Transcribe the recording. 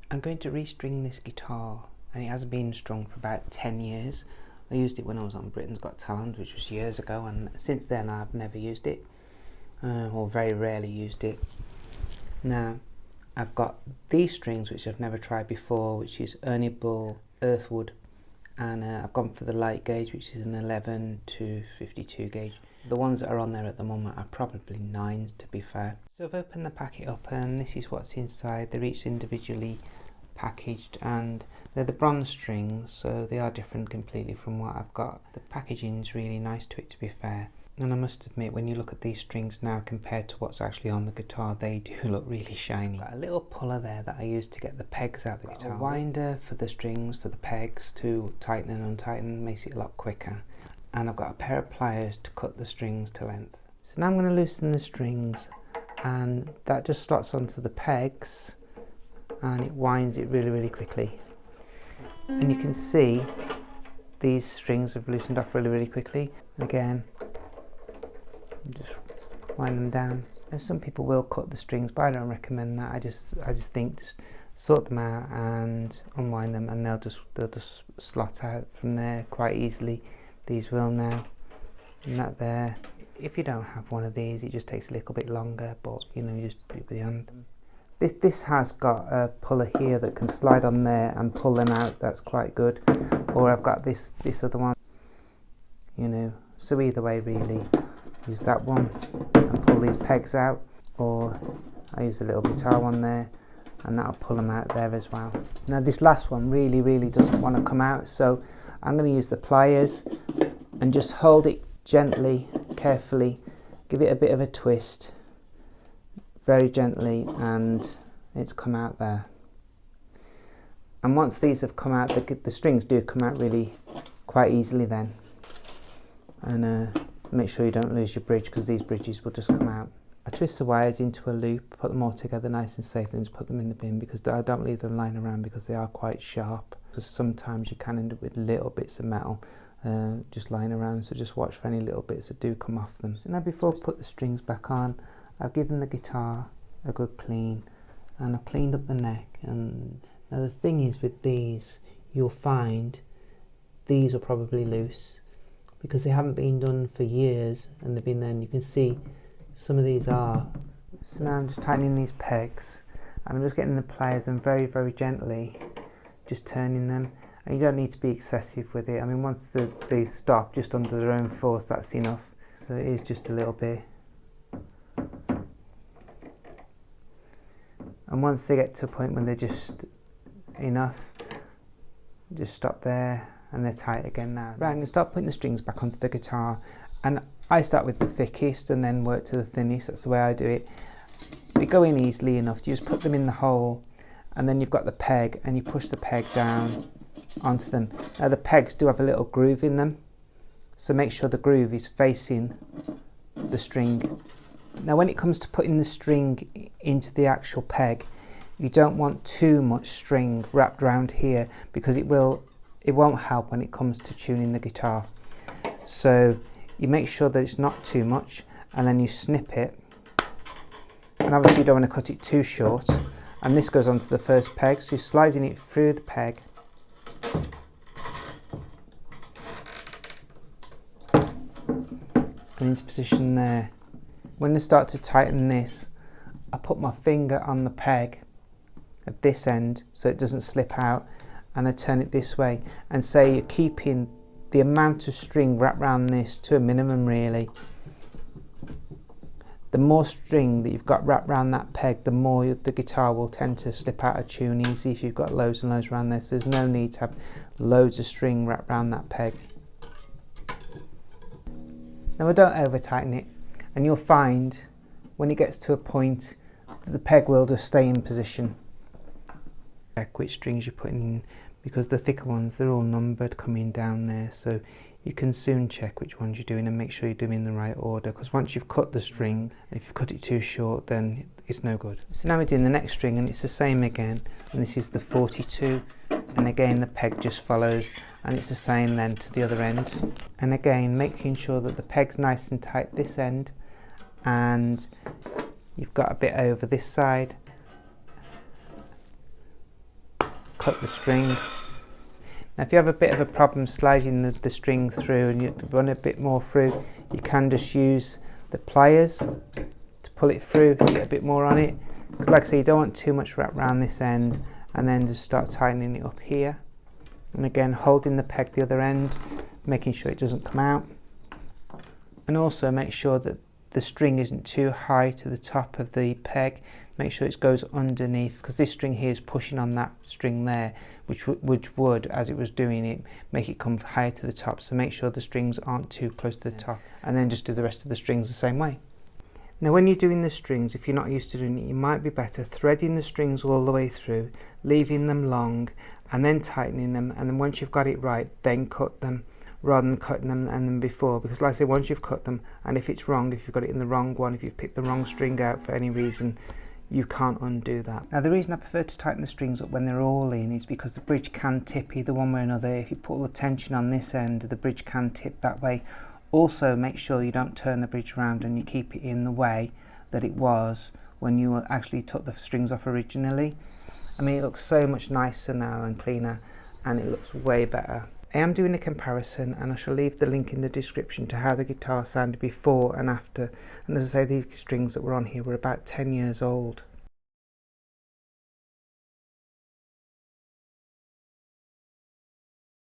I'm going to restring this guitar, and it hasn't been strung for about 10 years. I used it when I was on Britain's Got Talent, which was years ago, and since then I've never used it, or very rarely used it. Now, I've got these strings which I've never tried before, which is Ernie Ball Earthwood, and I've gone for the light gauge, which is an 11 to 52 gauge. The ones that are on there at the moment are probably 9s, to be fair. So I've opened the packet up, and this is what's inside. They're each individually packaged, and they're the bronze strings, so they are different completely from what I've got. The packaging's really nice to it, to be fair. And I must admit, when you look at these strings now compared to what's actually on the guitar, they do look really shiny. Got a little puller there that I use to get the pegs out of the guitar. A winder for the strings, for the pegs to tighten and untighten, makes it a lot quicker. And I've got a pair of pliers to cut the strings to length. So now I'm going to loosen the strings, and that just slots onto the pegs, and it winds it really quickly. And you can see these strings have loosened off really quickly. Again, just wind them down. And some people will cut the strings, but I don't recommend that. I just think just sort them out and unwind them, and they'll just slot out from there quite easily. These will now, and that there. If you don't have one of these, it just takes a little bit longer, but you know, you just do it with your hand. This has got a puller here that can slide on there and pull them out. That's quite good. Or I've got this other one, you know. So either way, really, use that one and pull these pegs out, or I use a little guitar one there, and that'll pull them out there as well. Now this last one really doesn't want to come out, so I'm going to use the pliers and just hold it gently, carefully, give it a bit of a twist, very gently, and it's come out there. And once these have come out, the strings do come out really quite easily then. And make sure you don't lose your bridge, because these bridges will just come out. I twist the wires into a loop, put them all together nice and safe, and just put them in the bin, because I don't leave them lying around because they are quite sharp. Because sometimes you can end up with little bits of metal just lying around, so just watch for any little bits that do come off them. So now, before I put the strings back on, I've given the guitar a good clean, and I've cleaned up the neck. And now the thing is with these, you'll find these are probably loose because they haven't been done for years, and they've been there, and you can see some of these are. So now I'm just tightening these pegs, and I'm just getting the pliers and very gently just turning them. And you don't need to be excessive with it. I mean, once they stop just under their own force, that's enough. So it is just a little bit. And once they get to a point when they're just enough, just stop there, and they're tight again now. Right, I'm going to start putting the strings back onto the guitar, and I start with the thickest and then work to the thinnest. That's the way I do it. They go in easily enough. You just put them in the hole, and then you've got the peg, and you push the peg down onto them. Now the pegs do have a little groove in them, so make sure the groove is facing the string. Now when it comes to putting the string into the actual peg, you don't want too much string wrapped around here, because it won't help when it comes to tuning the guitar. So you make sure that it's not too much, and then you snip it, and obviously you don't want to cut it too short. And this goes onto the first peg, so you're sliding it through the peg, and into position there. When I start to tighten this, I put my finger on the peg at this end so it doesn't slip out, and I turn it this way, and say you're keeping the amount of string wrapped around this to a minimum really. The more string that you've got wrapped around that peg, the more the guitar will tend to slip out of tune easy if you've got loads and loads around this. There's no need to have loads of string wrapped around that peg. Now I don't over tighten it, and you'll find when it gets to a point that the peg will just stay in position. Check which strings you're putting in, because the thicker ones, they're all numbered coming down there, so you can soon check which ones you're doing and make sure you're doing in the right order, because once you've cut the string, if you've cut it too short, then it's no good. So now we're doing the next string, and it's the same again, and this is the 42, and again the peg just follows, and it's the same then to the other end. And again, making sure that the peg's nice and tight this end, and you've got a bit over this side, cut the string. Now if you have a bit of a problem sliding the string through and you run a bit more through, you can just use the pliers to pull it through, get a bit more on it. Because like I say, you don't want too much wrap around this end, and then just start tightening it up here. And again, holding the peg the other end, making sure it doesn't come out. And also make sure that the string isn't too high to the top of the peg. Make sure it goes underneath, because this string here is pushing on that string there, which would, as it was doing it, make it come higher to the top. So make sure the strings aren't too close to the top, and then just do the rest of the strings the same way. Now when you're doing the strings, if you're not used to doing it, you might be better threading the strings all the way through, leaving them long, and then tightening them, and then once you've got it right, then cut them, rather than cutting them and then before. Because like I say, once you've cut them, and if it's wrong, if you've got it in the wrong one, if you've picked the wrong string out for any reason, you can't undo that. Now the reason I prefer to tighten the strings up when they're all in is because the bridge can tip either one way or another. If you put all the tension on this end, the bridge can tip that way. Also make sure you don't turn the bridge around and you keep it in the way that it was when you actually took the strings off originally. I mean, it looks so much nicer now and cleaner, and it looks way better. I am doing a comparison, and I shall leave the link in the description to how the guitar sounded before and after. And as I say, these strings that were on here were about 10 years old.